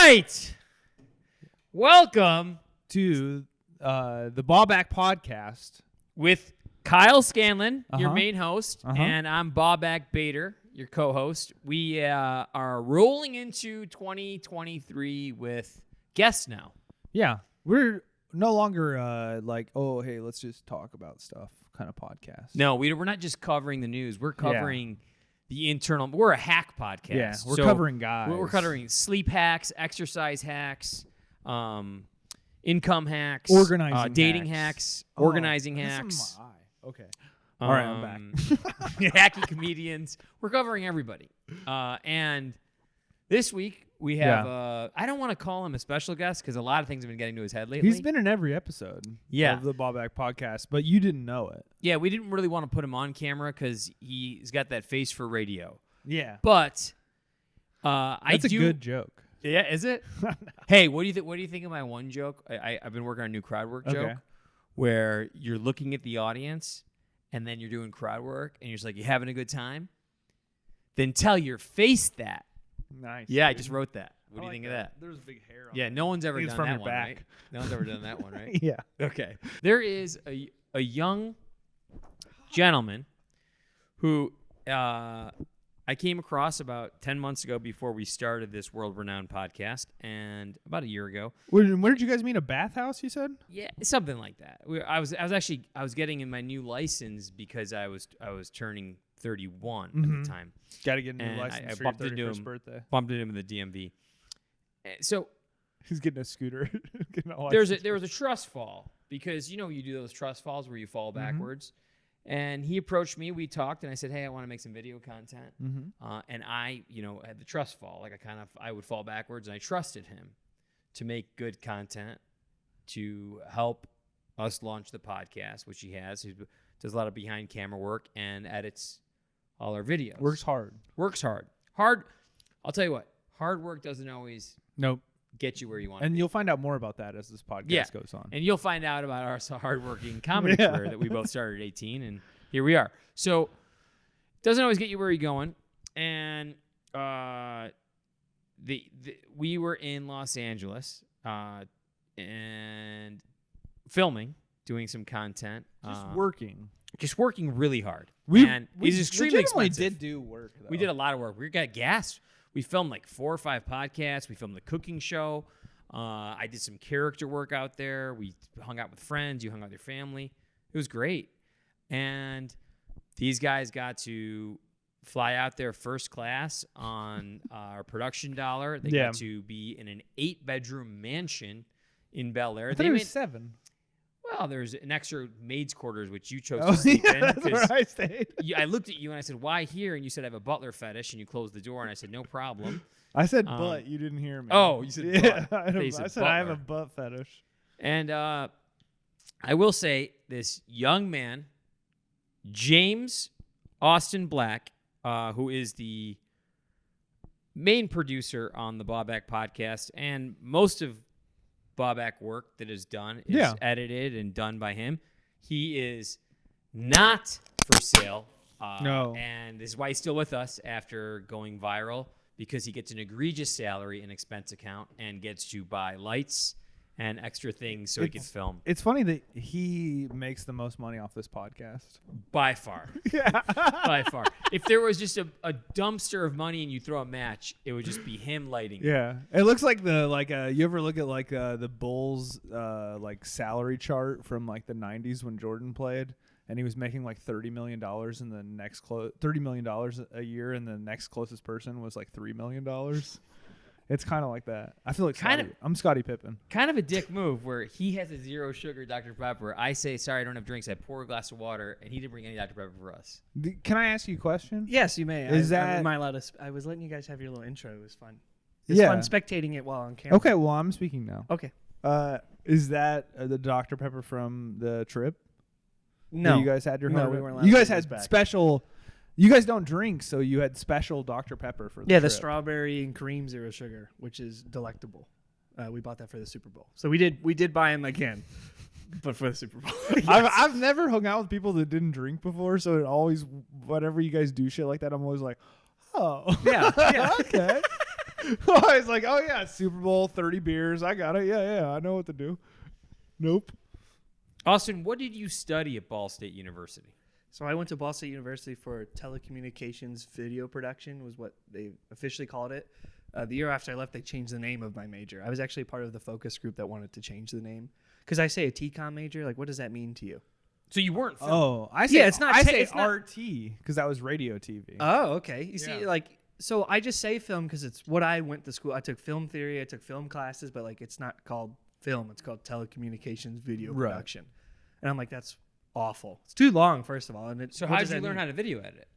right. Welcome to the Baubak Podcast with Kyle Scanlon, your main host, and I'm Baubak Bader, your co-host. We are rolling into 2023 with guests now. Yeah, we're no longer like, oh, hey, let's just talk about stuff kind of podcast. No, we're not just covering the news. We're covering the internal. We're a hack podcast. Yeah, we're covering guys. We're covering sleep hacks, exercise hacks, income hacks, organizing dating hacks, organizing hacks. Okay. All right, I'm back. Hacky comedians. We're covering everybody. And this week we have, I don't want to call him a special guest because a lot of things have been getting to his head lately. He's been in every episode of the Baubak Podcast, but you didn't know it. Yeah, we didn't really want to put him on camera because he's got that face for radio. Yeah. But That's a good joke. Yeah, is it? Hey, what do you think of my one joke? I've been working on a new crowd work joke where you're looking at the audience and then you're doing crowd work and you're just like, you having a good time? Then tell your face that. Nice. Yeah, dude. I just wrote that. What do you think of that? There's big hair on Yeah, no one's ever done that one, back. right? No one's ever done that one, right? Yeah. Okay. There is a young gentleman who I came across about 10 months ago before we started this world-renowned podcast, and about a year ago. Where did you guys meet? A bathhouse, you said? Yeah, something like that. I was getting in my new license because I was turning 31 at the time. Got to get a new license for your 31st birthday. Bumped into him in the DMV. So he's getting a scooter. There was a trust fall because you do those trust falls where you fall backwards. And he approached me. We talked, and I said, "Hey, I want to make some video content." And I, had the trust fall. Like I would fall backwards, and I trusted him to make good content to help us launch the podcast, which he has. He does a lot of behind camera work and edits all our videos. Works hard. I'll tell you what. Hard work doesn't always get you where you want to be. And you'll find out more about that as this podcast goes on. And you'll find out about our hardworking comedy career that we both started at 18, and here we are. So it doesn't always get you where you're going. And we were in Los Angeles and filming, doing some content. Just working really hard. We extremely expensive. Did do work, though. We did a lot of work. We got gas. We filmed like 4 or 5 podcasts. We filmed the cooking show. I did some character work out there. We hung out with friends. You hung out with your family. It was great. And these guys got to fly out there first class on our production dollar. They got to be in an 8-bedroom mansion in Bel Air. I thought it was 7. Well, there's an extra maid's quarters, which you chose to sleep in. That's where I stayed. I looked at you and I said, "Why here?" And you said, "I have a butler fetish." And you closed the door, and I said, "No problem." I said butt. You didn't hear me. Oh, you said butt. I said I have a butt fetish. And I will say, this young man, James Austin Black, who is the main producer on the Baubak Podcast, and most of Baubak work that is done is edited and done by him. He is not for sale. No. And this is why he's still with us after going viral, because he gets an egregious salary and expense account and gets to buy lights and extra things so he can film. It's funny that he makes the most money off this podcast. By far. Yeah. By far. If there was just a dumpster of money and you throw a match, it would just be him lighting it. Yeah. It looks like you ever look at the Bulls salary chart from like the 90s when Jordan played, and he was making like $30 million in the next $30 million a year, and the next closest person was like $3 million. It's kind of like that. I feel like I'm Scottie Pippen. Kind of a dick move where he has a 0 sugar Dr. Pepper. I say, "Sorry, I don't have drinks." I pour a glass of water, and he didn't bring any Dr. Pepper for us. Can I ask you a question? Yes, you may. Am I allowed to? I was letting you guys have your little intro. It was fun. It's fun spectating it while on camera. Okay, well, I'm speaking now. Okay. Is that the Dr. Pepper from the trip? No. You guys had your we weren't allowed You guys to had special. You guys don't drink, so you had special Dr. Pepper for the trip. The strawberry and cream 0 sugar, which is delectable. We bought that for the Super Bowl. So we did buy him again, but for the Super Bowl. Yes. I've never hung out with people that didn't drink before, so it always, whenever you guys do shit like that, I'm always like, oh. Yeah. Okay. I was like, oh yeah, Super Bowl, 30 beers. I got it. Yeah, I know what to do. Nope. Austin, what did you study at Ball State University? So I went to Ball State University for telecommunications video production was what they officially called it. The year after I left, they changed the name of my major. I was actually part of the focus group that wanted to change the name. Because I say a TCOM major, like what does that mean to you? So you weren't film. Oh, I say, it's not I ta- say it's not- RT because that was radio TV. Oh, okay. You see, Yeah. like, so I just say film because it's what I went to school. I took film theory, I took film classes, but like it's not called film. It's called telecommunications video Right. production. And I'm like, that's awful. It's too long, first of all. And So how did you learn how to video edit?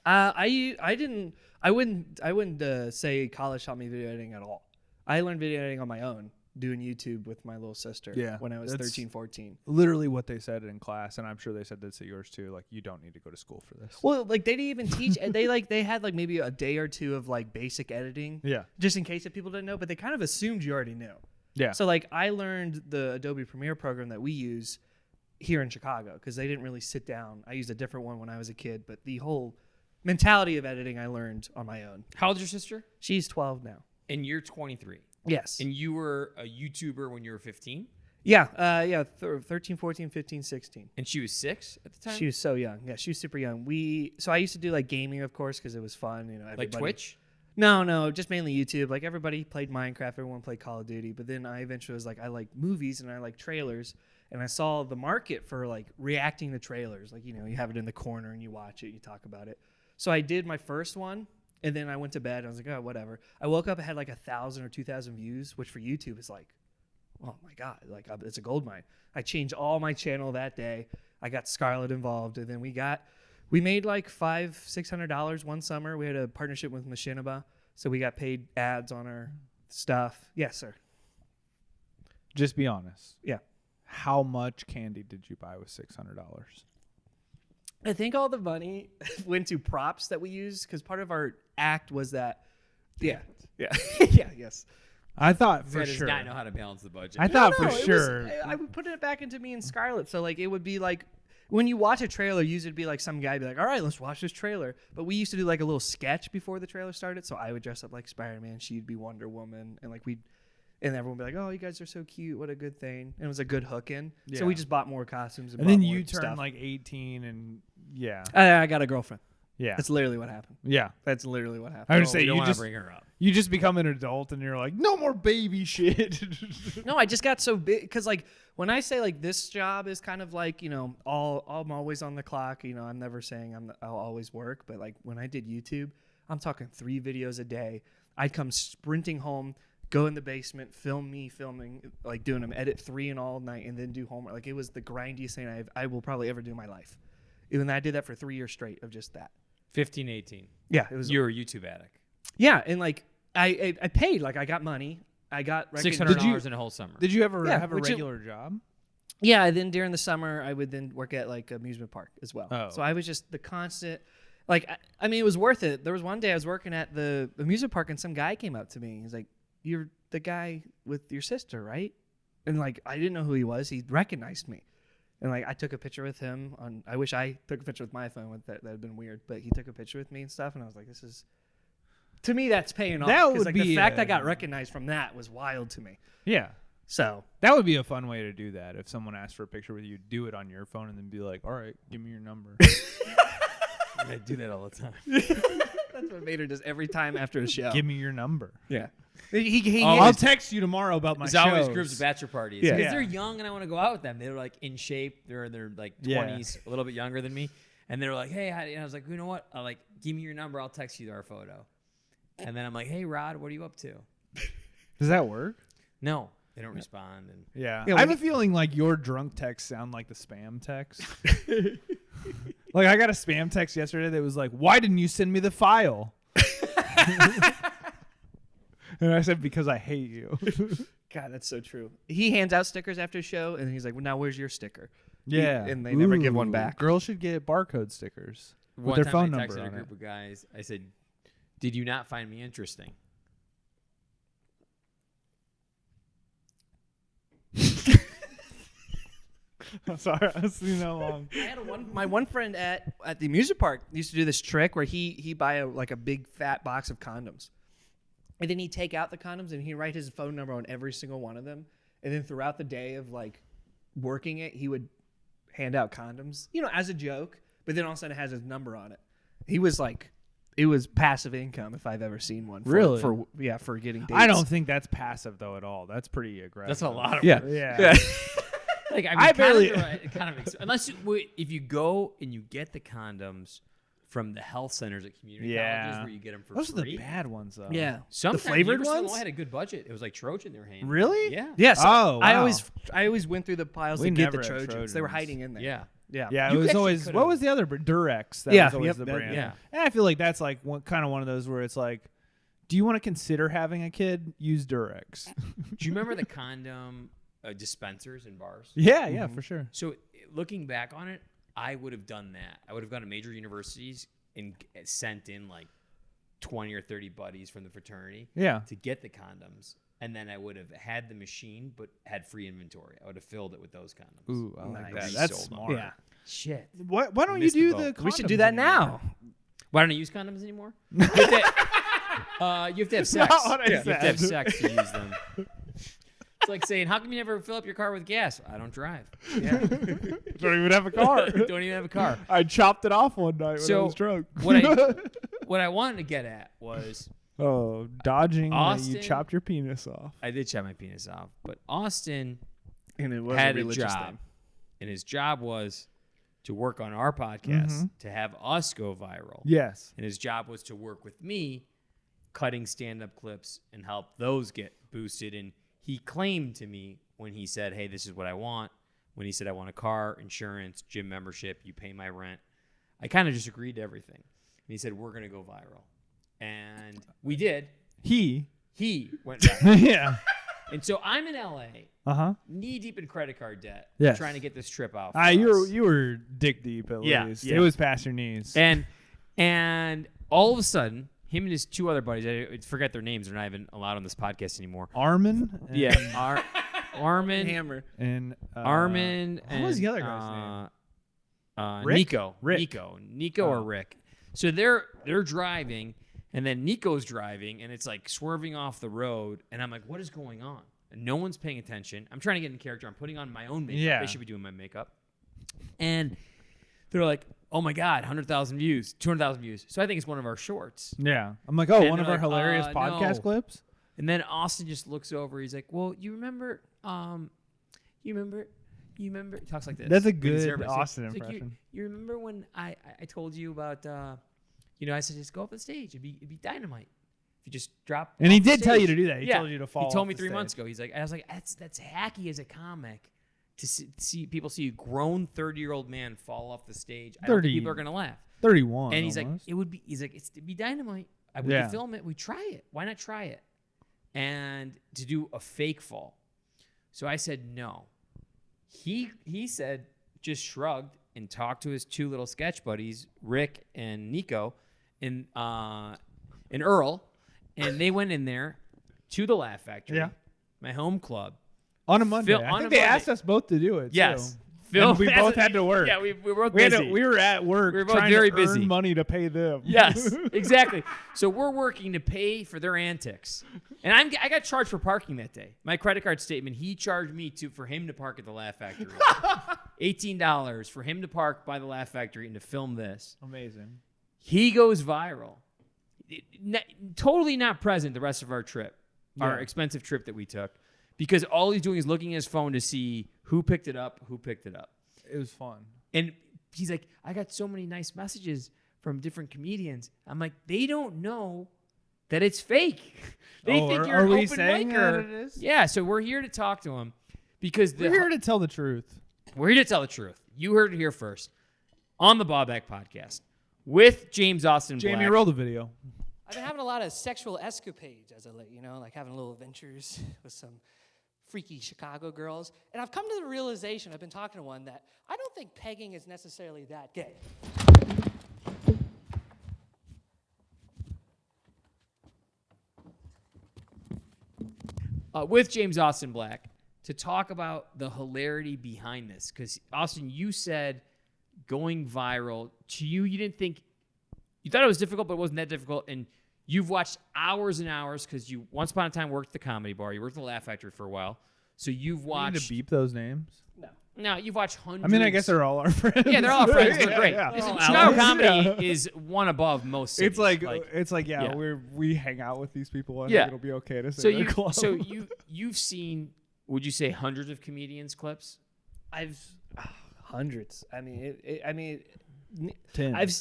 I wouldn't say college taught me video editing at all. I learned video editing on my own, doing YouTube with my little sister when I was that's 13, 14. Literally what they said in class, and I'm sure they said this at yours too. Like, you don't need to go to school for this. Well, like they didn't even teach. they had like maybe a day or two of like basic editing, Yeah. just in case if people didn't know. But they kind of assumed you already knew. Yeah. So like I learned the Adobe Premiere program that we use here in Chicago because they didn't really sit down. I used a different one when I was a kid, but the whole mentality of editing I learned on my own. How old's your sister? She's 12 now. And you're 23. Yes. And you were a YouTuber when you were 15? Yeah. 13, 14, 15, 16. And she was 6 at the time? She was so young. Yeah, she was super young. So I used to do like gaming, of course, because it was fun. You know, like everybody- Twitch? No, just mainly YouTube. Like everybody played Minecraft, everyone played Call of Duty. But then I eventually was like, I like movies and I like trailers. And I saw the market for like reacting to trailers. Like, you know, you have it in the corner and you watch it, you talk about it. So I did my first one. And then I went to bed. And I was like, oh, whatever. I woke up, it had like 1,000 or 2,000 views, which for YouTube is like, oh my God, like it's a gold mine. I changed all my channel that day. I got Scarlett involved. And then we made like $500-$600 one summer. We had a partnership with Machinima. So we got paid ads on our stuff. Yes, sir. Just be honest. Yeah. How much candy did you buy with $600? I think all the money went to props that we used because part of our act was that. Yeah. Yes. I thought for That does sure. not know how to balance the budget. I thought for it was- sure. I would put it back into me and Scarlett. So like it would be like when you watch a trailer, usually it'd be like some guy be like, all right, let's watch this trailer. But we used to do like a little sketch before the trailer started. So I would dress up like Spider-Man. She'd be Wonder Woman. And like and everyone would be like, oh, you guys are so cute. What a good thing. And it was a good hook in. Yeah. So we just bought more costumes. And then bought you more turn stuff. like 18 and yeah. I got a girlfriend. Yeah. That's literally what happened. Yeah. That's literally what happened. I would Oh, say we don't you wanna just bring her up. you just become an adult and you're like, no more baby shit. No, I just got so big because like when I say like this job is kind of like, you know, I'm always on the clock. You know, I'm never saying I'll always work, but like when I did YouTube, I'm talking 3 videos a day. I'd come sprinting home, go in the basement, film me filming, like doing them, edit 3 in all night, and then do homework. Like it was the grindiest thing I will probably ever do in my life. Even I did that for 3 years straight of just that. 15, 18. Yeah, it was. You're a YouTube addict. Yeah, and like I paid, like I got money. I got $600 in a whole summer. Did you ever Yeah, have a which regular job? Yeah, then during the summer, I would then work at like amusement park as well. Oh. So I was just the constant, like, I mean, it was worth it. There was one day I was working at the amusement park and some guy came up to me. He's like, "You're the guy with your sister, right?" And like, I didn't know who he was. He recognized me. And like, I took a picture with him I wish I took a picture with my phone with that. That'd been weird. But he took a picture with me and stuff. And I was like, this is, to me, that's paying off. That 'Cause, would like, be the fact a- I got recognized from that was wild to me. Yeah. So That would be a fun way to do that. If someone asked for a picture with you, do it on your phone and then be like, all right, give me your number. I do that all the time. that's what Vader does every time after a show. Give me your number. Yeah. He I'll text you tomorrow about my There's always shows. groups of bachelor parties. Yeah. Because Yeah. they're young and I want to go out with them. They're like in shape. They're in their like Yeah. 20s, a little bit younger than me. And they're like, hey, and I was like, you know what? Like, give me your number. I'll text you our photo. And then I'm like, hey, Rod, what are you up to? Does that work? No, they don't respond. And Yeah. Yeah, I have when a feeling like your drunk texts sound like the spam text. Like I got a spam text yesterday that was like, why didn't you send me the file? And I said, because I hate you. God, that's so true. He hands out stickers after a show, and he's like, well, now where's your sticker? Yeah. And they never give one back. Girls should get barcode stickers with one their time phone I number texted a on group it. of guys. I said, did you not find me interesting? I'm sorry, I've seen that long. I had my one friend at the amusement park used to do this trick where he buy a big fat box of condoms, And then he'd take out the condoms and he'd write his phone number on every single one of them. And then throughout the day of like working it, he would hand out condoms, as a joke. But then all of a sudden it has his number on it. He was like, it was passive income if I've ever seen one. Really? For getting dates. I don't think that's passive though at all. That's pretty aggressive. That's a lot of Yeah. work. Yeah. Like I barely- kind of unless if you go and you get the condoms from the health centers at community colleges where you get them for Those free. are the bad ones though. Yeah. Sometimes the flavored Universal ones had a good budget. It was like Trojan they were handing. Really? Yeah. Yes. Oh, I wow. always went through the piles We to get the never had Trojans. They were Trojans. hiding in there. Yeah. Yeah. Yeah, it You was actually always. could've- What was the other Durex? That Yeah, was always yep, the that- brand. yeah. And I feel like that's like kind of one of those where it's like, do you want to consider having a kid? Use Durex. Do you remember the condom dispensers in bars? Yeah, for sure. So looking back on it, I would have done that. I would have gone to major universities and sent in like 20 or 30 buddies from the fraternity Yeah. to get the condoms. And then I would have had the machine, but had free inventory. I would have filled it with those condoms. Ooh, I like Nice. that. That's Resold them. smart. Yeah. Shit. Why don't you Missed the do boat. the? We should condoms do that anymore? now. Why don't I use condoms anymore? You have to have sex. Not what I You have to have said. sex to use them. It's like saying, how come you never fill up your car with gas? I don't drive. Yeah. Don't even have a car. Don't even have a car. I chopped it off one night when I So, was drunk. What I wanted to get at was dodging that you Austin- chopped your penis off. I did chop my penis off, but Austin And it was had a a religious job, thing. and his job was to work on our podcast to have us go viral. Yes. And his job was to work with me, cutting stand-up clips and help those get boosted. And he claimed to me when he said, hey, this is what I want. When he said, I want a car, insurance, gym membership, you pay my rent. I kind of just agreed to everything. And he said, we're going to go viral. And we did. He went viral. Yeah. And so I'm in L.A., knee deep in credit card debt, Yes. trying to get this trip out. You were dick deep at Yeah, least. yeah. It was past your knees. And all of a sudden, him and his two other buddies, I forget their names, they're not even allowed on this podcast anymore. Armin. And, Yeah, Armin, Hammer. And Armin, what and was the other guy's name? Rick? Nico, Rick. Nico or Rick. So they're driving, and then Nico's driving, and it's like swerving off the road, and I'm like, what is going on? And no one's paying attention. I'm trying to get in character. I'm putting on my own makeup. Yeah. They should be doing my makeup. And they're like, oh my God, 100,000 views, 200,000 views. So I think it's one of our shorts. Yeah. I'm like, oh, And one of they're our like, hilarious no. podcast clips? And then Austin just looks over. He's like, well, you remember, he talks like this. That's a Really good nervous. Austin He's like, impression. you remember when I told you about, I said, just go up the stage. It'd be dynamite. If you just drop. And he off the did tell you stage. to do that. He Yeah. told you to fall He told off me the 3 months stage. ago. He's like, I was like, that's hacky as a comic to see people see a grown 30-year-old man fall off the stage. I don't 30. think people are gonna laugh. 31. And he's almost. like, it'd be dynamite. We Yeah. could film it. We try it. Why not try it? And to do a fake fall. So I said no. He said, just shrugged and talked to his two little sketch buddies, Rick and Nico, and Earl, and they went in there to the Laugh Factory, Yeah. my home club. on a Monday. Phil- I on think a they Monday. asked us both to do it. Yes. Too. Phil, And we both had to work. Yeah, we were both We, busy. we were at work We were both trying very to busy. earn money to pay them. Yes, exactly. So we're working to pay for their antics, and I got charged for parking that day. My credit card statement, he charged me for him to park at the Laugh Factory, $18 for him to park by the Laugh Factory and to film this. Amazing. He goes viral, totally not present the rest of our trip, our Yeah. expensive trip that we took, because all he's doing is looking at his phone to see who picked it up. It was fun. And he's like, I got so many nice messages from different comedians. I'm like, they don't know that it's fake. They think you're are an we open saying micer. that it is? Yeah, so we're here to talk to him because We're here to tell the truth. we're here to tell the truth. You heard it here first on the Baubak Podcast with James Austin Jamie, Black. roll the video. I've been having a lot of sexual escapades as of late, like having little adventures with some freaky Chicago girls. And I've come to the realization, I've been talking to one, that I don't think pegging is necessarily that gay. With James Austin Black to talk about the hilarity behind this. Because, Austin, you said going viral, to you, you didn't think, you thought it was difficult, but it wasn't that difficult. And You've watched hours and hours because you once upon a time worked at the Comedy Bar. You worked at the Laugh Factory for a while. So you've watched. You need to beep those names. No, you've watched hundreds. I mean, I guess they're all our friends. Yeah, they're all friends. They're great. Yeah. Listen, All Chicago allies. comedy is one above most cities. It's like yeah. we hang out with these people. I Yeah. think it'll be okay to say so they're close. you've seen, would you say, hundreds of comedians clips? I've hundreds. I mean, 10. I've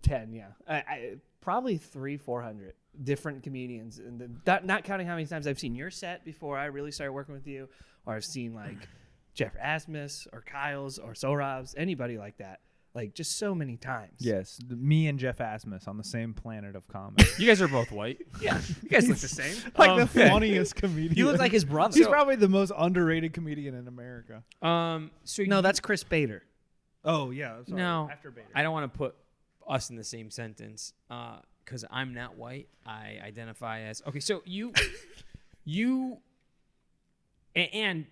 10. Yeah, I probably 300-400 different comedians, and not counting how many times I've seen your set before I really started working with you, or I've seen like Jeff Asmus or Kyle's or Sorab's, anybody like that. Like just so many times. Yes, me and Jeff Asmus on the same planet of comedy. You guys are both white. Yeah, you guys look the same. Like the funniest comedian. You look like his brother. He's probably the most underrated comedian in America. No, that's Chris Bader. Oh yeah. Sorry. No, After Bader. I don't want to put us in the same sentence because I'm not white. I identify as okay. So and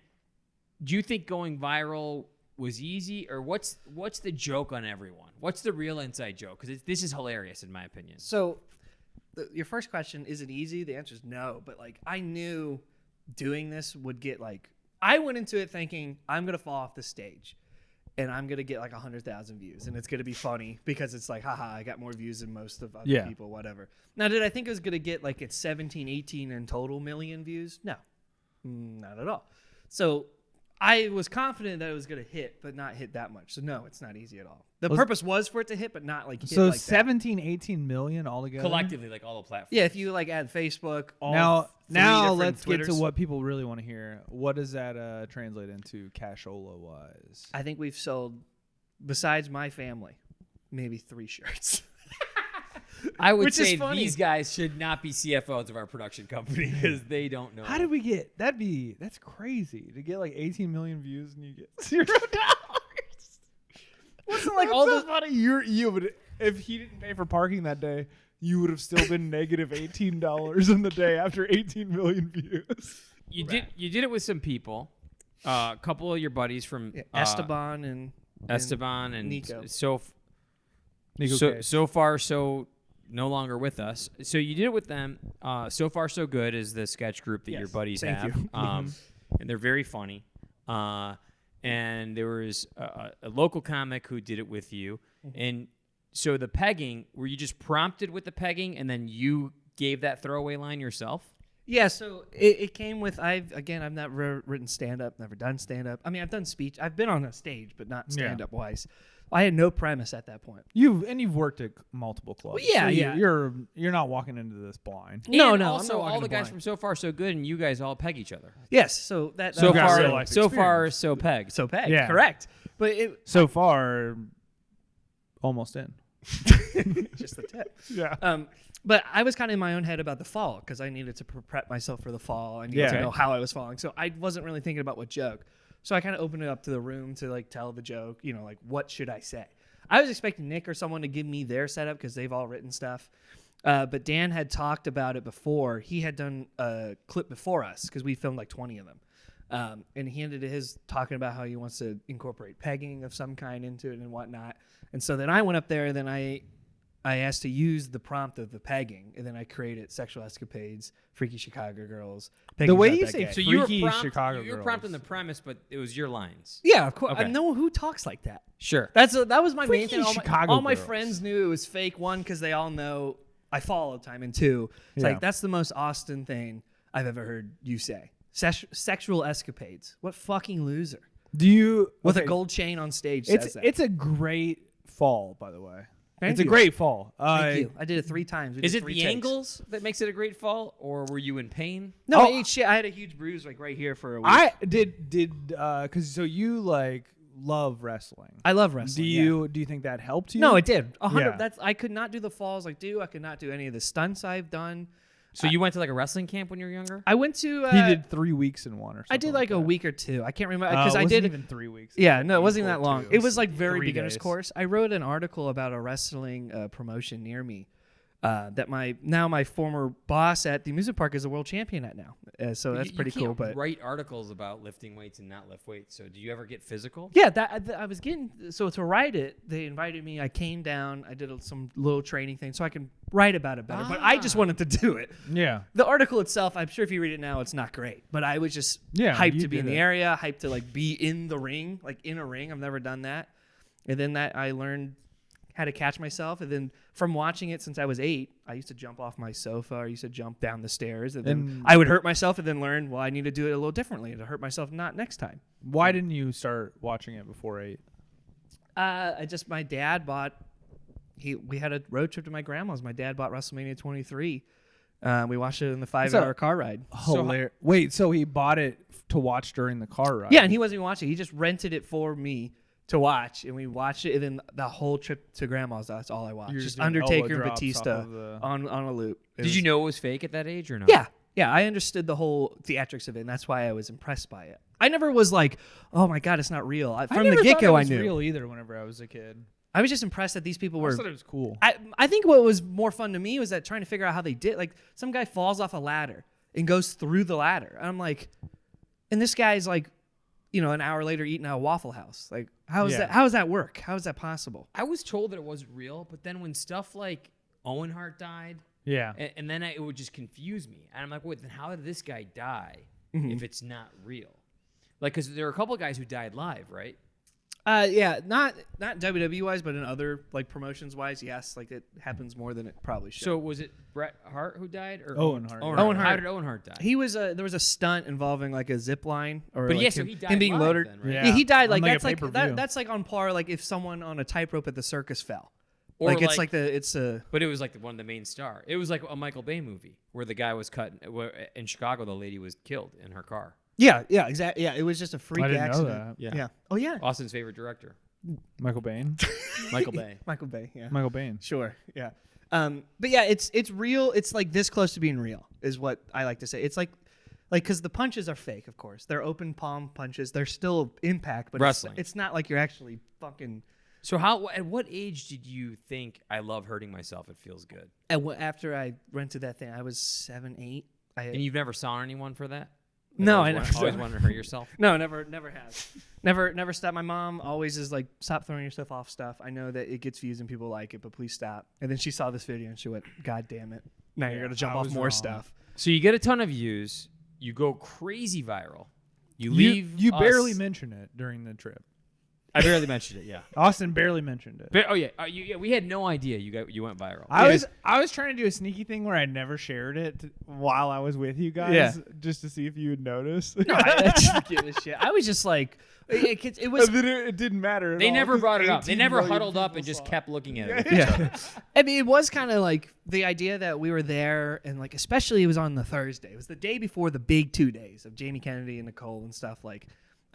do you think going viral was easy, or what's the joke on everyone? What's the real inside joke? Because this is hilarious in my opinion. So, your first question, is it easy? The answer is no. But like, I knew doing this would get like. I went into it thinking I'm gonna fall off the stage, and I'm gonna get like 100,000 views, and it's gonna be funny because it's like, haha, I got more views than most of other people, whatever. Now, did I think it was gonna get like it's 17, 18 in total million views? No, not at all. So. I was confident that it was going to hit, but not hit that much. So, no, it's not easy at all. The purpose was for it to hit, but not like hit so like 17, 18 million altogether? Collectively, like all the platforms. Yeah, if you like add Facebook, all Now different let's Twitters. get to what people really want to hear. What does that translate into cashola-wise? I think we've sold, besides my family, maybe 3 shirts. I would Which is say funny. these guys should not be CFOs of our production company because they don't know. How did we get that's crazy to get like 18 million views and you get $0. Wasn't like all so the funny. You would, if he didn't pay for parking that day, you would have still been negative $18 in the day after 18 million views. You did it with some people, a couple of your buddies from Esteban and Nico. Nico So Cage. so far so no longer with us. So you did it with them. So Far So Good is the sketch group that your buddies thank have. you. And they're very funny. And there was a local comic who did it with you. And so the pegging, were you just prompted with the pegging and then you gave that throwaway line yourself? Yeah, so it came with I've never written stand up, never done stand up. I mean, I've done speech. I've been on a stage, but not stand up wise. I had no premise at that point. You've worked at multiple clubs. Well, yeah, so yeah. You're not walking into this blind. No, And I'm also not walking all the the guys blind. from So Far So Good and you guys all peg each other. Yes, so that So got far real life so far experience. so pegged. so peg, Yeah. correct. But it So far, almost in. just the tip. Yeah. But I was kind of in my own head about the fall because I needed to prep myself for the fall. I needed to know how I was falling. So I wasn't really thinking about what joke. So I kind of opened it up to the room to like tell the joke, like what should I say? I was expecting Nick or someone to give me their setup because they've all written stuff. But Dan had talked about it before. He had done a clip before us because we filmed like 20 of them. And he ended his talking about how he wants to incorporate pegging of some kind into it and whatnot. And so then I went up there, then I asked to use the prompt of the pegging, and then I created sexual escapades, freaky Chicago girls. The way Pegging's you not say that So gay. you were Freaky Chicago you were girls. prompting the premise, but it was your lines. Yeah, of course. Okay. I know who talks like that. Sure. That was my main Freaky thing. Chicago All my girls. friends knew it was fake. One, because they all know I fall all the time, and two, it's Yeah. like that's the most Austin thing I've ever heard you say. Sexual escapades. What fucking loser Do you with a okay, gold chain on stage says that? It's a great fall, by the way. Thank It's a you. great fall. Thank you. I did it 3 times. We Is did it 3 the takes. angles that makes it a great fall, or were you in pain? No, Oh, I ate shit. I had a huge bruise like right here for a week. I did because so you like love wrestling. I love wrestling. Do you think that helped you? No, it did. 100. Yeah. That's I could not do the falls I do. I could not do any of the stunts I've done. So you went to like a wrestling camp when you were younger? I went to. He did 3 weeks in one or something. I did like a that. week or 2. I can't remember It because I wasn't did. even 3 weeks. Yeah, no, it Week wasn't even or that long. two. It was like very 3 beginner's days. course. I wrote an article about a wrestling promotion near me that my former boss at the amusement park is a world champion at now. So that's pretty cool. But write articles about lifting weights and not lift weights. So do you ever get physical? yeah, I was getting so to write it. They invited me. I came down. I did some little training thing so I can write about it better. But I just wanted to do it. Yeah. The article itself, I'm sure if you read it now, it's not great. But I was just hyped to be in the area, hyped to like be in the ring, like in a ring. I've never done that. And then I learned how to catch myself. And then from watching it since I was 8, I used to jump off my sofa. I used to jump down the stairs. And then I would hurt myself and then learn, well, I need to do it a little differently to hurt myself not next time. Why didn't you start watching it before 8? My dad bought, we had a road trip to my grandma's. My dad bought WrestleMania 23. We watched it in the 5-hour car ride. Hilarious. Wait, so he bought it to watch during the car ride? Yeah, and he wasn't even watching. He just rented it for me to watch, and we watched it, and then the whole trip to grandma's, that's all I watched. Just Undertaker and Batista on a loop. Did you know it was fake at that age or not? Yeah, I understood the whole theatrics of it, and that's why I was impressed by it. I never was like, oh my God, it's not real. From the get-go, I knew. It was real either whenever I was a kid. I was just impressed that these people were. I thought it was cool. I think what was more fun to me was that trying to figure out how they did. Like, some guy falls off a ladder and goes through the ladder. And I'm like, and this guy's like, an hour later eating at a Waffle House. Like, how does that work? How is that possible? I was told that it wasn't real, but then when stuff like Owen Hart died, and then it would just confuse me. And I'm like, wait, then how did this guy die if it's not real? Like, because there are a couple of guys who died live, right? Not WWE wise, but in other like promotions wise, yes. Like, it happens more than it probably should. So was it Bret Hart who died, or Owen Hart? Owen Hart. How did Owen Hart die? He was there was a stunt involving like a zip line, or but like so he died him being live loaded. Then, right? Yeah, he died On, like like, a pay-per-view. that's like on par like if someone on a tightrope at the circus fell. Or like it's like it's a. But it was like one of the main star. It was like a Michael Bay movie where the guy was cut in Chicago. The lady was killed in her car. Yeah, exactly. Yeah, it was just a freak accident. Know that. Yeah. Oh yeah. Austin's favorite director, Michael Bain. Michael Bay. Michael Bay. Yeah. Michael Bain. Sure. Yeah. But yeah, it's real. It's like this close to being real is what I like to say. It's like because the punches are fake, of course. They're open palm punches. They're still impact, but wrestling. It's not like you're actually fucking. So at what age did you think I love hurting myself? It feels good. After I rented that thing, I was 7, 8. And you've never saw anyone for that? No, I always wanted to hurt yourself. No, never has. Never stopped. My mom always is like, stop throwing yourself off stuff. I know that it gets views and people like it, but please stop. And then she saw this video and she went, God damn it. Now you're going to jump off more stuff. So you get a ton of views. You go crazy viral. You leave. You barely mention it during the trip. I barely mentioned it. Yeah. Austin barely mentioned it. We had no idea you went viral. I was trying to do a sneaky thing where I never shared it while I was with you guys, just to see if you would notice. No, I didn't give a shit. I was just like, it was. It didn't matter. They never brought it up. They never huddled up and just kept looking at it. Yeah. I mean, it was kind of like the idea that we were there, and like especially it was on the Thursday. It was the day before the big 2 days of Jamie Kennedy and Nicole and stuff. Like,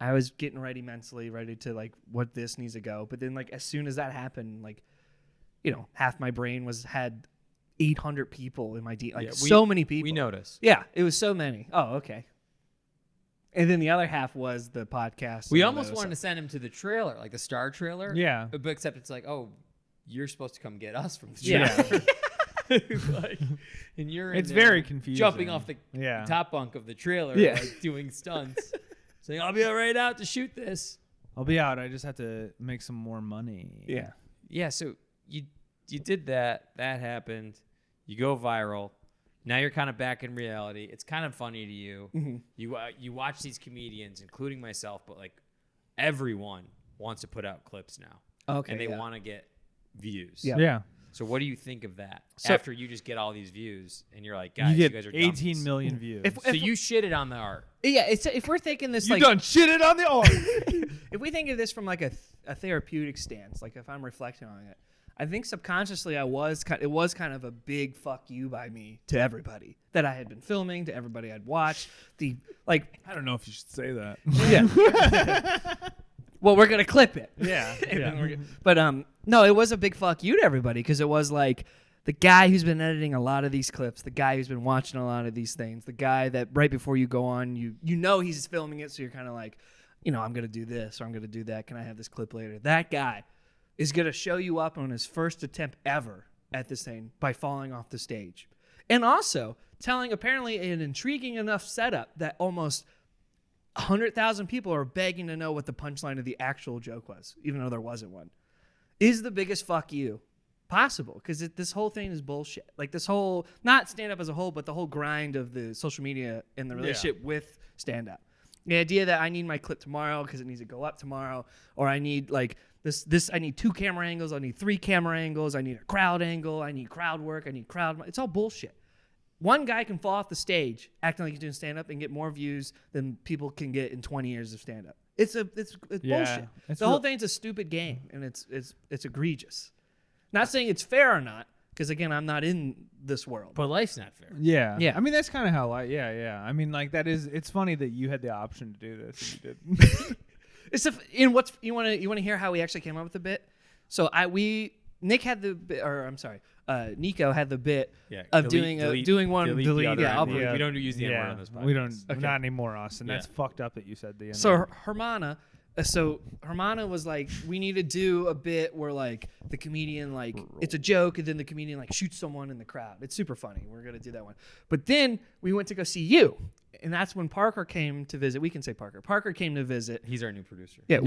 I was getting ready mentally, ready to like what this needs to go. But then like as soon as that happened, like, half my brain had 800 people in my so many people. We noticed. Yeah, it was so many. Oh, okay. And then the other half was the podcast. We almost wanted to send him to the trailer, like the Star trailer. Yeah. But except it's like, oh, you're supposed to come get us from the trailer. Yeah. And you're it's very confusing. Jumping off the top bunk of the trailer, like doing stunts. Saying, I'll be right out to shoot this. I'll be out. I just have to make some more money. Yeah. Yeah, so you did that. That happened. You go viral. Now you're kind of back in reality. It's kind of funny to you. Mm-hmm. You watch these comedians, including myself, but like everyone wants to put out clips now. Okay. And they want to get views. Yeah. So what do you think of that? So, after you just get all these views and you're like, guys, you guys are 18 dummies. million views. So you shitted on the art. Yeah, if we're thinking this you like done shitted on the art. If we think of this from like a therapeutic stance, like if I'm reflecting on it, I think subconsciously it was kind of a big fuck you by me to everybody that I had been filming, to everybody I'd watched. I don't know if you should say that. Yeah. Well, we're gonna clip it. Yeah. But no, it was a big fuck you to everybody because it was like the guy who's been editing a lot of these clips, the guy who's been watching a lot of these things, the guy that right before you go on, you know he's filming it, so you're kind of like, I'm gonna do this or I'm gonna do that. Can I have this clip later? That guy is gonna show you up on his first attempt ever at this thing by falling off the stage. And also telling apparently an intriguing enough setup that almost 100,000 people are begging to know what the punchline of the actual joke was, even though there wasn't one, is the biggest fuck you possible. Because this whole thing is bullshit. Like this whole, not stand-up as a whole, but the whole grind of the social media and the relationship with stand-up. The idea that I need my clip tomorrow because it needs to go up tomorrow, or I need like this I need 2 camera angles, I need 3 camera angles, I need a crowd angle, I need crowd work, I need crowd. It's all bullshit. One guy can fall off the stage acting like he's doing stand-up and get more views than people can get in 20 years of stand-up. It's bullshit. The whole thing's a stupid game, and it's egregious. Not saying it's fair or not, because again, I'm not in this world. But life's not fair. Yeah. Yeah. I mean, that's kind of how life. Yeah. I mean, like it's funny that you had the option to do this and you didn't. You want to hear how we actually came up with the bit? So Nick had the bit, or I'm sorry, Nico had the bit of doing one. We don't use the N-word on this podcast. We don't. Not anymore, Austin. That's fucked up that you said the N-word. So Hermana was like, we need to do a bit where like the comedian like it's a joke and then the comedian like shoots someone in the crowd. It's super funny. We're gonna do that one. But then we went to go see you, and that's when Parker came to visit. We can say Parker. Parker came to visit. He's our new producer. Yeah,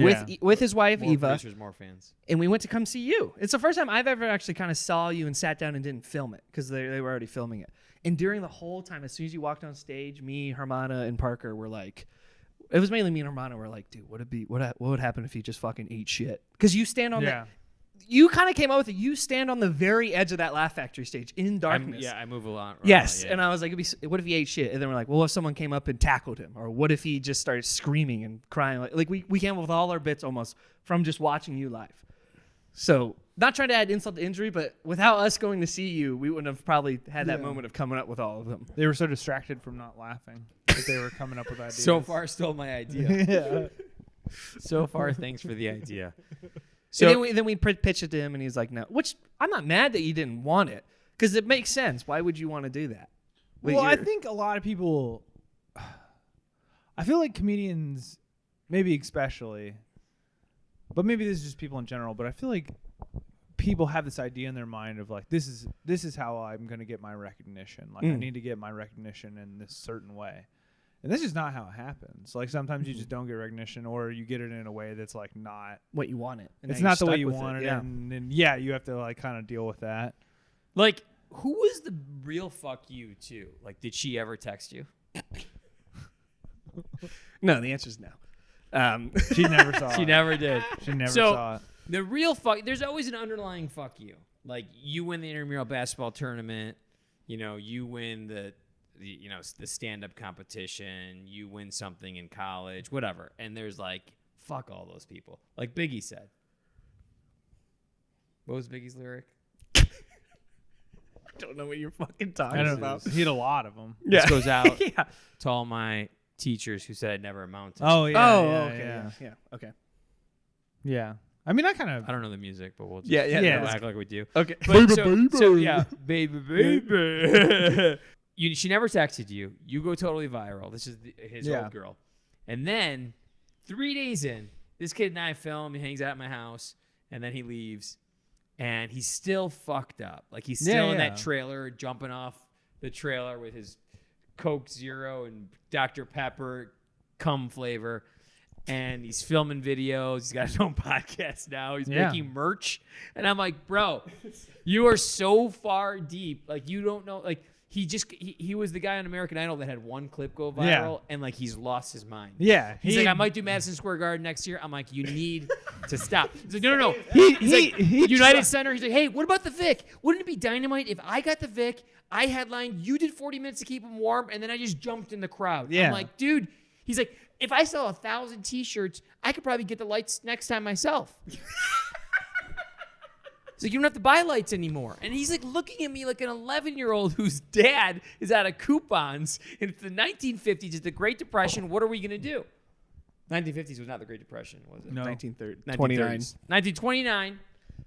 with his wife More Eva. producers, more fans. And we went to come see you. It's the first time I've ever actually kind of saw you and sat down and didn't film it because they were already filming it. And during the whole time, as soon as you walked on stage, me, Hermana, and Parker were like, it was mainly me and Hermana were like, dude, what would happen if he just fucking ate shit? Because you stand on you kind of came up with it. You stand on the very edge of that Laugh Factory stage in darkness. I move a lot. Yes, and I was like, what if he ate shit? And then we're like, well, what if someone came up and tackled him? Or what if he just started screaming and crying? Like we came up with all our bits almost from just watching you live. So not trying to add insult to injury, but without us going to see you, we wouldn't have probably had that moment of coming up with all of them. They were so distracted from not laughing that they were coming up with ideas. So far, stole my idea. So far, thanks for the idea. So then we pitched it to him, and he's like, no. Which I'm not mad that you didn't want it, because it makes sense. Why would you want to do that? Well, I think a lot of people, I feel like comedians, maybe especially, but maybe this is just people in general, but I feel like people have this idea in their mind of like, this is how I'm going to get my recognition. Like I need to get my recognition in this certain way. And this is not how it happens. Like sometimes you just don't get recognition, or you get it in a way that's like not what you want it. It's not the way you want it. And you have to like kind of deal with that. Like, who was the real fuck you too? Like, did she ever text you? No, the answer is no. She never saw it. She never did. She never saw it. The real fuck, there's always an underlying fuck you. Like, you win the intramural basketball tournament, you win the stand-up competition, you win something in college, whatever. And there's like, fuck all those people. Like Biggie said. What was Biggie's lyric? I don't know what you're fucking talking about. He had a lot of them. This goes out to all my teachers who said I'd never amount to. Oh, yeah. Okay. Okay. Yeah. I mean, I don't know the music, but we'll just act like we do. Okay. But baby. She never texted you. You go totally viral. This is his old girl. And then 3 days in, this kid and I film. He hangs out at my house, and then he leaves, and he's still fucked up. Like he's still in that trailer, jumping off the trailer with his Coke Zero and Dr. Pepper cum flavor. And he's filming videos. He's got his own podcast now. He's making merch. And I'm like, bro, you are so far deep. Like, you don't know. Like, he was the guy on American Idol that had one clip go viral. And, like, he's lost his mind. Yeah. He's like, I might do Madison Square Garden next year. I'm like, you need to stop. He's like, no. He's like, United Center. He's like, hey, what about the Vic? Wouldn't it be dynamite if I got the Vic, I headlined, you did 40 minutes to keep him warm, and then I just jumped in the crowd. Yeah. I'm like, dude. He's like, if I sell 1,000 T-shirts, I could probably get the lights next time myself. He's like, you don't have to buy lights anymore. And he's like looking at me like an 11-year-old whose dad is out of coupons. And it's the 1950s. It's the Great Depression. What are we going to do? 1950s was not the Great Depression, was it? No. 1929,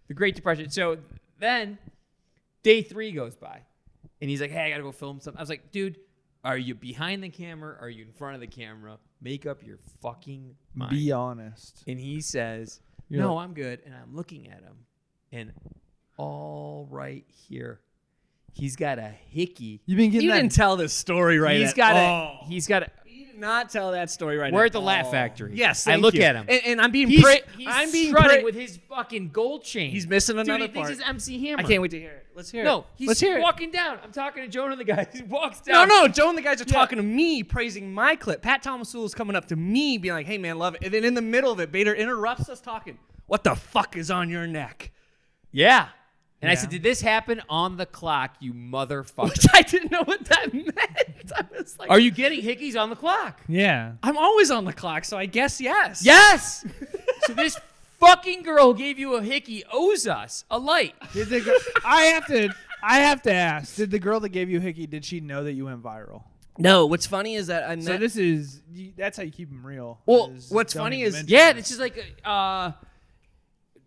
the Great Depression. So then day 3 goes by. And he's like, hey, I got to go film something. I was like, dude, are you behind the camera? Are you in front of the camera? Make up your fucking mind. Be honest. And he says, no, I'm good. And I'm looking at him. And all right here. He's got a hickey. You've been getting You didn't tell this story right. He's got a. He's got a. You did not tell that story right. We're at the Laugh Factory. Yes, I thank look you. at him. And I'm being. He's I'm being strutting with his fucking gold chain. He's missing Dude, another he part. thinks he's MC Hammer. I can't wait to hear it. Let's hear it. No, he's Let's hear it. walking down. I'm talking to Jonah, the guy. He walks down. No, Joe and the guys are talking to me, praising my clip. Pat Thomasula is coming up to me, being like, "Hey man, love it." And then in the middle of it, Bader interrupts us talking. What the fuck is on your neck? Yeah. And I Yeah. said, did this happen on the clock, you motherfucker? Which I didn't know what that meant. I was like, Are you getting hickeys on the clock? Yeah. I'm always on the clock, so I guess yes. Yes. So this fucking girl who gave you a hickey owes us a light. Did the girl, I have to ask. Did the girl that gave you hickey? Did she know that you went viral? No, what's funny is that I met. So that's how you keep them real. Well, is what's don't funny even is- mention Yeah, it. it's just like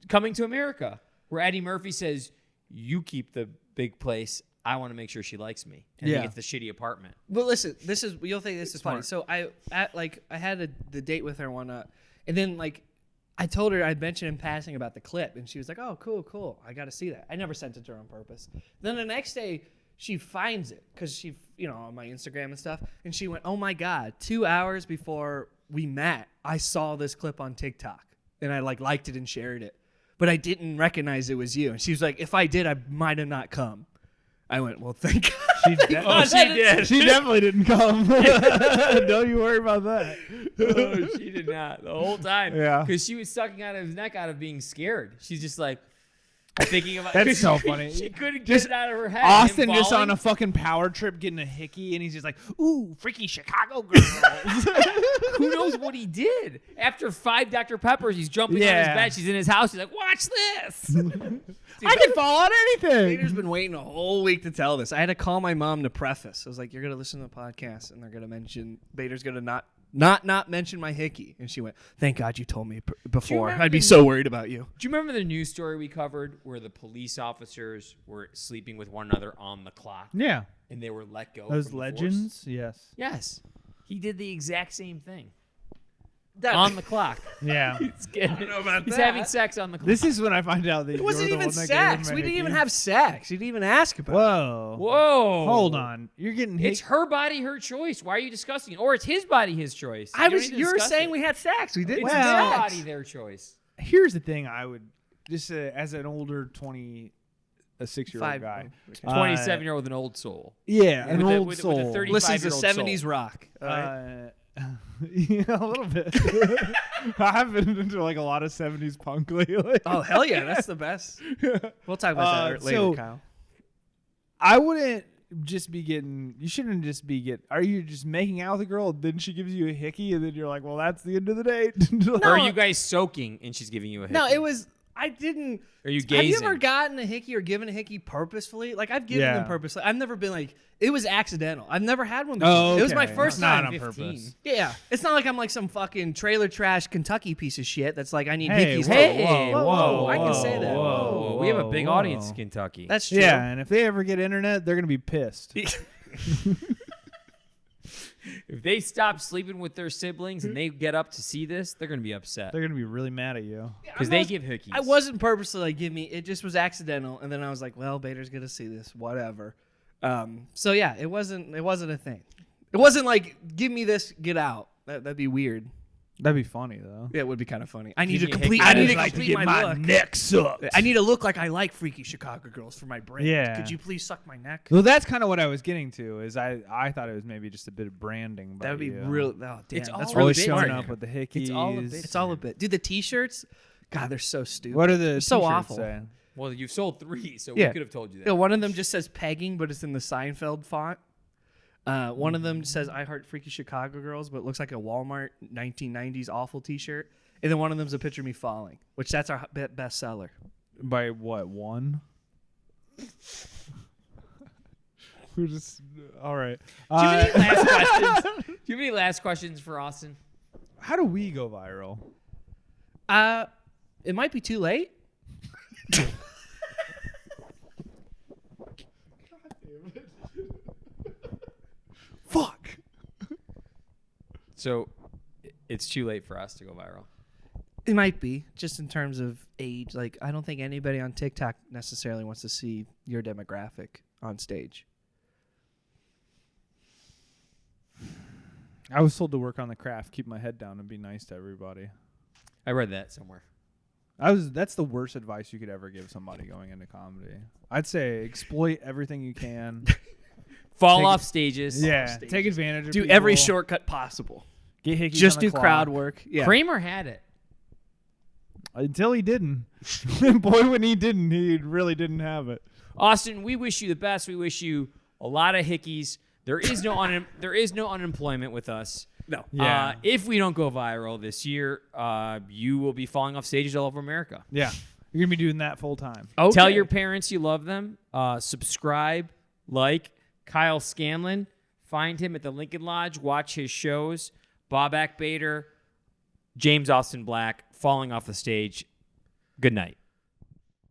Coming to America, where Eddie Murphy says, you keep the big place. I want to make sure she likes me. And Yeah. he gets the shitty apartment. But listen, you'll think this is funny. Smart. So I had the date with her one and then like I told her I'd mentioned in passing about the clip, and she was like, "Oh, cool. I got to see that." I never sent it to her on purpose. Then the next day she finds it because she, on my Instagram and stuff, and she went, "Oh my God, 2 hours before we met, I saw this clip on TikTok, and I liked it and shared it, but I didn't recognize it was you." And she was like, "If I did, I might have not come." I went, "Well, thank God." She did. She definitely didn't come. Don't you worry about that. Oh, she did not the whole time. Yeah. Because she was sucking out of his neck out of being scared. She's just like thinking about That's so funny. She couldn't Just get it out of her head. Austin Him just falling. on a fucking power trip getting a hickey, and he's just like, "Ooh, freaky Chicago girls." Who knows what he did? After 5 Dr. Peppers, he's jumping on his Yeah. bed. She's in his house. He's like, watch this. I can fall on anything. Bader's been waiting a whole week to tell this. I had to call my mom to preface. I was like, "You're gonna listen to the podcast, and they're gonna mention Bader's gonna not mention my hickey." And she went, "Thank God you told me before. remember I'd be the- so worried about you." Do you remember the news story we covered where the police officers were sleeping with one another on the clock Yeah, and they were let go? those from the force? legends. Yes. Yes. He did the exact same thing That- on the clock. Yeah. He's having sex on the clock. This is when I find out that It wasn't you're the even one that sex. gave him We a didn't even hickey. have sex. You didn't even ask about it. Whoa. Whoa. Hold on. You're getting It's her body, her choice. Why are you discussing it? Or it's his body, his choice. You were saying we had sex. We didn't It's have their sex. body, their choice. Here's the thing. I would just as an older 26-year-old Five. guy. 27-year-old with an old soul. Yeah, an With a- old with a soul. 30 Listens to 35-year-old 70s soul. rock. All right? Yeah, a little bit. I've been into like a lot of 70s punk lately. Oh hell yeah, that's the best. We'll talk about that later, so- Kyle. I wouldn't just be getting. You shouldn't just be get. Are you just making out with a girl? And then she gives you a hickey, and then you're like, well, that's the end of the date. Or are you guys soaking and she's giving you a hickey? No, it was. I didn't. Are you Have gazing? you ever gotten a hickey or given a hickey purposefully? Like I've given them Yeah. purposely. I've never been like it was accidental. I've never had one before. Oh, It was my okay. first Not time. on 15. purpose. Yeah, it's not like I'm like some fucking trailer trash Kentucky piece of shit. That's like I need Hey, hickeys. Hey, Whoa, whoa, I can say that. Whoa, we have a big audience in Kentucky. That's true. Yeah, and if they ever get internet, they're gonna be pissed. If they stop sleeping with their siblings and they get up to see this, they're going to be upset They're gonna be really mad at you. because they give hickeys. I wasn't purposely like give me. It just was accidental, and then I was like, well, Bader's gonna see this, whatever. So yeah, it wasn't a thing. It wasn't like give me this, get out. That'd be weird. That'd be funny though. Yeah, it would be kind of funny. I need Give to me a complete. hickey. I need I'd to like complete my look. neck sucked. I need to look like I like freaky Chicago girls for my brand. Yeah. Could you please suck my neck? Well, that's kind of what I was getting to. Is I thought it was maybe just a bit of branding. That would be you. real. Oh, damn, It's all that's a really Always bit smart. showing up with the hickeys. It's all a bit. It's all a bit. Dude, the T-shirts, God, they're so stupid. What are the They're so t-shirts awful? say? Well, you've sold 3, so Yeah. we could have told you that. Yeah, one of them just says pegging, but it's in the Seinfeld font. One of them says I heart freaky Chicago girls, but it looks like a Walmart 1990s awful T-shirt. And then one of them's a picture of me falling, which that's our best seller. By what, one? We're just all right. Do you have any last questions? Do you have any last questions for Austin? How do we go viral? It might be too late. Fuck. So it's too late for us to go viral. It might be, just in terms of age. Like, I don't think anybody on TikTok necessarily wants to see your demographic on stage. I was told to work on the craft, keep my head down, and be nice to everybody. I read that somewhere. That's the worst advice you could ever give somebody going into comedy. I'd say exploit everything you can. Fall off stages. Yeah, take advantage of Do people. every shortcut possible. Get Hickeys Just on the do clock. crowd work. Yeah. Kramer had it. Until he didn't. Boy, when he didn't, he really didn't have it. Austin, we wish you the best. We wish you a lot of hickeys. There is no unemployment with us. No. Yeah. If we don't go viral this year, you will be falling off stages all over America. Yeah. You're going to be doing that full time. Okay. Tell your parents you love them. Subscribe, like Kyle Scanlon. Find him at the Lincoln Lodge. Watch his shows. Baubak Bader, James Austin Black, falling off the stage. Good night.